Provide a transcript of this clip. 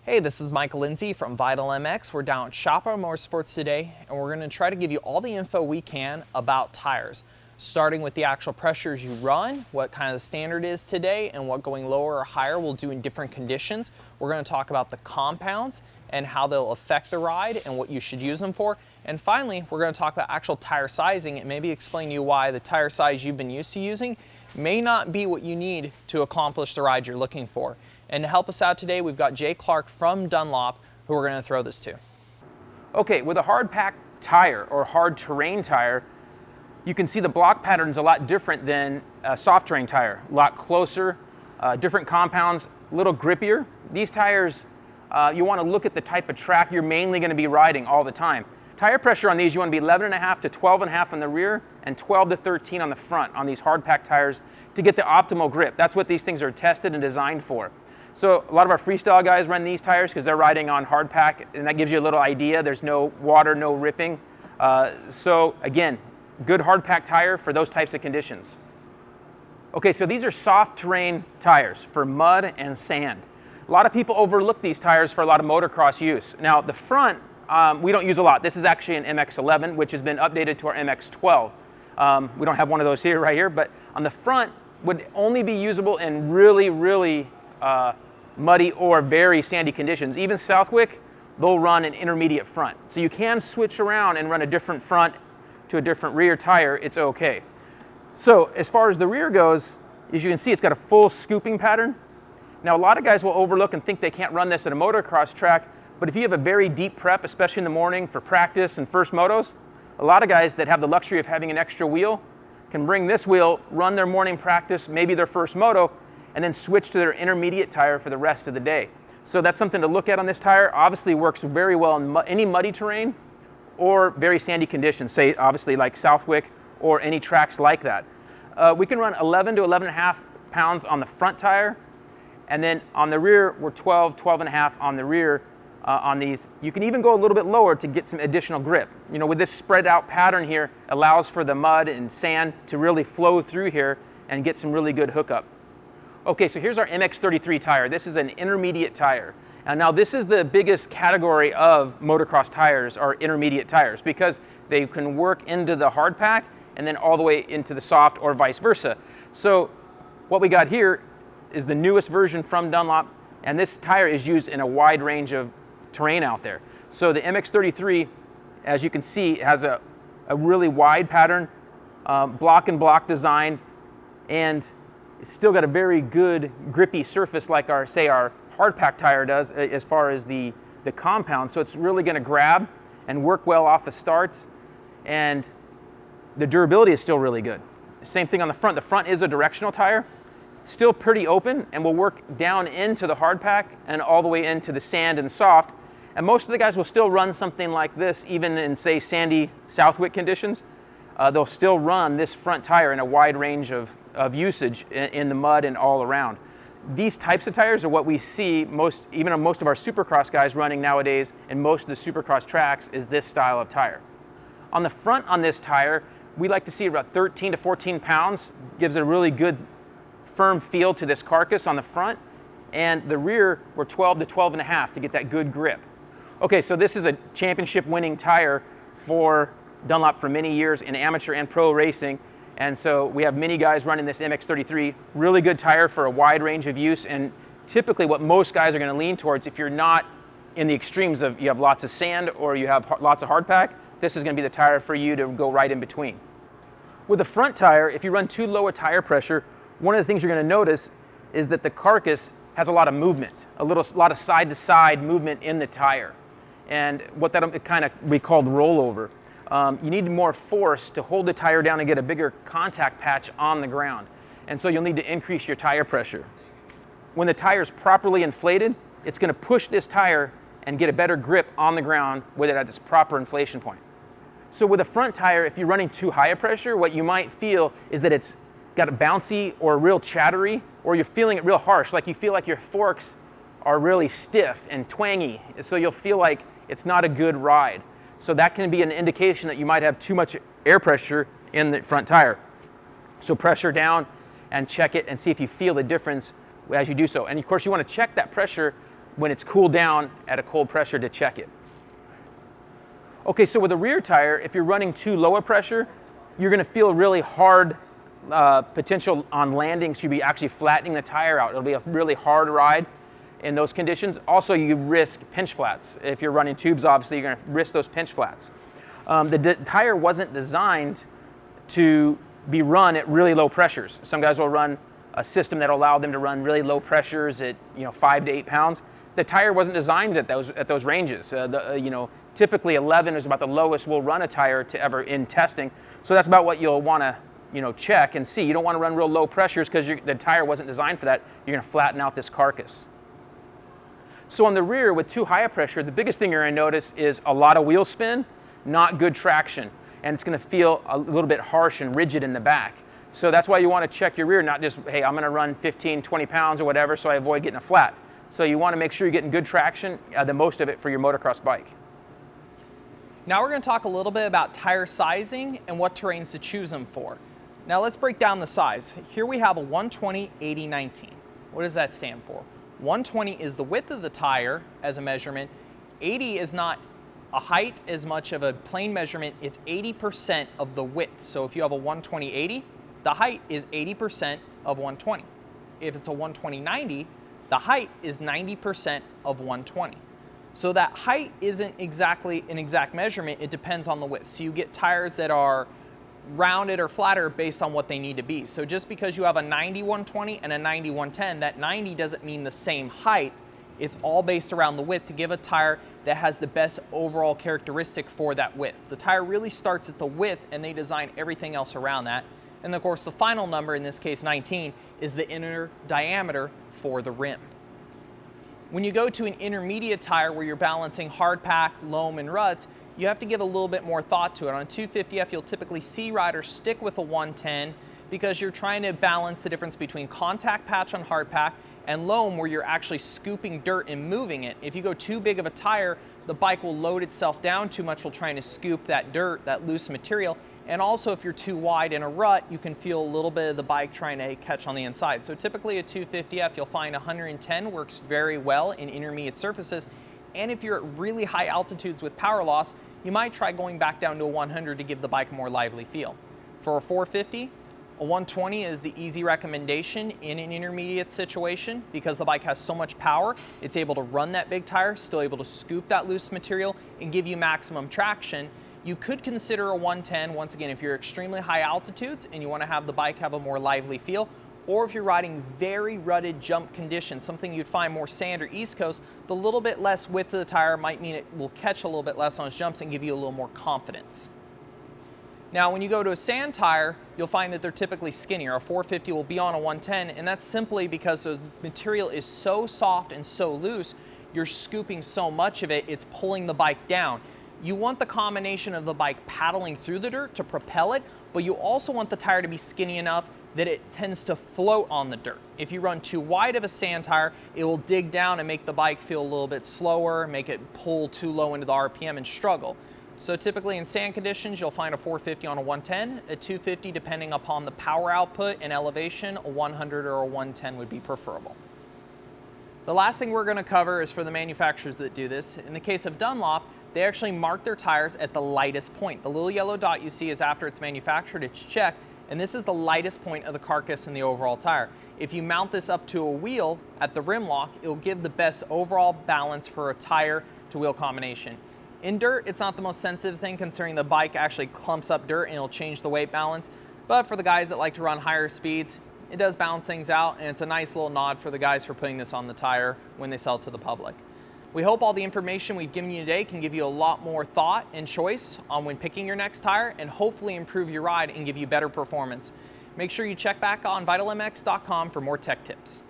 Hey, this is Michael Lindsay from Vital MX. We're down at Chapter Motorsports today, and we're going to try to give you all the info we can about tires, starting with the actual pressures you run, what kind of the standard is today, and what going lower or higher will do in different conditions. We're going to talk about the compounds and how they'll affect the ride and what you should use them for. And finally, we're going to talk about actual tire sizing and maybe explain to you why the tire size you've been used to using may not be what you need to accomplish the ride you're looking for. And to help us out today, we've got Jay Clark from Dunlop, who we're going to throw this to. Okay, with a hard pack tire or hard terrain tire, you can see the block pattern's a lot different than a soft terrain tire. A lot closer, different compounds, a little grippier. These tires, you want to look at the type of track you're mainly going to be riding all the time. Tire pressure on these, you want to be 11.5 to 12.5 on the rear and 12 to 13 on the front on these hard pack tires to get the optimal grip. That's what these things are tested and designed for. So a lot of our freestyle guys run these tires because they're riding on hard pack, and that gives you a little idea. There's no water, no ripping. So again, good hard pack tire for those types of conditions. Okay, so these are soft terrain tires for mud and sand. A lot of people overlook these tires for a lot of motocross use. Now the front, we don't use a lot. This is actually an MX-11, which has been updated to our MX-12. We don't have one of those here, right here, but on the front would only be usable in really muddy or very sandy conditions. Even Southwick, they'll run an intermediate front. So you can switch around and run a different front to a different rear tire, it's okay. So as far as the rear goes, as you can see, it's got a full scooping pattern. Now a lot of guys will overlook and think they can't run this at a motocross track, but if you have a very deep prep, especially in the morning for practice and first motos, a lot of guys that have the luxury of having an extra wheel can bring this wheel, run their morning practice, maybe their first moto, and then switch to their intermediate tire for the rest of the day. So that's something to look at on this tire. Obviously works very well in any muddy terrain or very sandy conditions, say obviously like Southwick or any tracks like that. We can run 11 to 11.5 pounds on the front tire, and then on the rear we're 12.5 on the rear on these. You can even go a little bit lower to get some additional grip. You know, with this spread out pattern here, allows for the mud and sand to really flow through here and get some really good hookup. Okay, so here's our MX-33 tire. This is an intermediate tire. And now this is the biggest category of motocross tires, are intermediate tires, because they can work into the hard pack and then all the way into the soft or vice versa. So what we got here is the newest version from Dunlop, and this tire is used in a wide range of terrain out there. So the MX-33, as you can see, has a really wide pattern, block and block design, and it's still got a very good grippy surface like our hard pack tire does as far as the compound. So it's really going to grab and work well off of starts, and the durability is still really good. Same thing on the front. The front is a directional tire, still pretty open, and will work down into the hard pack and all the way into the sand and soft. And most of the guys will still run something like this even in, say, sandy Southwick conditions. They'll still run this front tire in a wide range of usage in the mud and all around. These types of tires are what we see even on most of our supercross guys running nowadays, and most of the supercross tracks is this style of tire. On the front on this tire, we like to see about 13 to 14 pounds, gives a really good firm feel to this carcass on the front, and the rear we're 12 to 12.5 to get that good grip. Okay, so this is a championship winning tire for Dunlop for many years in amateur and pro racing. And so we have many guys running this MX-33, really good tire for a wide range of use, and typically what most guys are going to lean towards if you're not in the extremes of you have lots of sand or you have lots of hard pack, this is going to be the tire for you to go right in between. With the front tire, if you run too low a tire pressure, one of the things you're going to notice is that the carcass has a lot of movement, a lot of side-to-side movement in the tire. And what that kind of we called rollover. You need more force to hold the tire down and get a bigger contact patch on the ground. And so you'll need to increase your tire pressure. When the tire is properly inflated, it's going to push this tire and get a better grip on the ground with it at its proper inflation point. So with a front tire, if you're running too high a pressure, what you might feel is that it's got a bouncy or real chattery, or you're feeling it real harsh, like you feel like your forks are really stiff and twangy. So you'll feel like it's not a good ride. So that can be an indication that you might have too much air pressure in the front tire. So pressure down and check it and see if you feel the difference as you do so. And of course you want to check that pressure when it's cooled down at a cold pressure to check it. Okay, so with a rear tire, if you're running too low a pressure, you're going to feel really hard potential on landings. You'll be actually flattening the tire out. It'll be a really hard ride in those conditions. Also, you risk pinch flats. If you're running tubes, obviously, you're going to risk those pinch flats. The tire wasn't designed to be run at really low pressures. Some guys will run a system that will allow them to run really low pressures at 5 to 8 pounds. The tire wasn't designed at those ranges. Typically 11 is about the lowest we'll run a tire to ever in testing. So that's about what you'll want to check and see. You don't want to run real low pressures because the tire wasn't designed for that. You're going to flatten out this carcass. So on the rear with too high a pressure, the biggest thing you're going to notice is a lot of wheel spin, not good traction, and it's going to feel a little bit harsh and rigid in the back. So that's why you want to check your rear, not just, hey, I'm going to run 15, 20 pounds or whatever so I avoid getting a flat. So you want to make sure you're getting good traction, the most of it for your motocross bike. Now we're going to talk a little bit about tire sizing and what terrains to choose them for. Now let's break down the size. Here we have a 120, 80, 19. What does that stand for? 120 is the width of the tire as a measurement. 80 is not a height as much of a plain measurement. It's 80% of the width. So if you have a 120-80, the height is 80% of 120. If it's a 120-90, the height is 90% of 120. So that height isn't exactly an exact measurement. It depends on the width. So you get tires that are rounded or flatter based on what they need to be. So just because you have a 90-120 and a 90-110, that 90 doesn't mean the same height. It's all based around the width to give a tire that has the best overall characteristic for that width. The tire really starts at the width and they design everything else around that. And of course the final number, in this case 19, is the inner diameter for the rim. When you go to an intermediate tire where you're balancing hard pack, loam, and ruts, you have to give a little bit more thought to it. On a 250F, you'll typically see riders stick with a 110 because you're trying to balance the difference between contact patch on hard pack and loam where you're actually scooping dirt and moving it. If you go too big of a tire, the bike will load itself down too much while trying to scoop that dirt, that loose material. And also if you're too wide in a rut, you can feel a little bit of the bike trying to catch on the inside. So typically a 250F, you'll find 110 works very well in intermediate surfaces. And if you're at really high altitudes with power loss, you might try going back down to a 100 to give the bike a more lively feel. For a 450, a 120 is the easy recommendation in an intermediate situation because the bike has so much power. It's able to run that big tire, still able to scoop that loose material and give you maximum traction. You could consider a 110, once again, if you're extremely high altitudes and you want to have the bike have a more lively feel, or if you're riding very rutted jump conditions, something you'd find more sand or East Coast, the little bit less width of the tire might mean it will catch a little bit less on its jumps and give you a little more confidence. Now, when you go to a sand tire, you'll find that they're typically skinnier. A 450 will be on a 110, and that's simply because the material is so soft and so loose, you're scooping so much of it, it's pulling the bike down. You want the combination of the bike paddling through the dirt to propel it, but you also want the tire to be skinny enough that it tends to float on the dirt. If you run too wide of a sand tire, it will dig down and make the bike feel a little bit slower, make it pull too low into the RPM and struggle. So typically in sand conditions, you'll find a 450 on a 110, a 250 depending upon the power output and elevation, a 100 or a 110 would be preferable. The last thing we're going to cover is for the manufacturers that do this. In the case of Dunlop, they actually mark their tires at the lightest point. The little yellow dot you see is after it's manufactured, it's checked, and this is the lightest point of the carcass in the overall tire. If you mount this up to a wheel at the rim lock, it'll give the best overall balance for a tire to wheel combination. In dirt, it's not the most sensitive thing considering the bike actually clumps up dirt and it'll change the weight balance, but for the guys that like to run higher speeds, it does balance things out, and it's a nice little nod for the guys for putting this on the tire when they sell it to the public. We hope all the information we've given you today can give you a lot more thought and choice on when picking your next tire and hopefully improve your ride and give you better performance. Make sure you check back on VitalMX.com for more tech tips.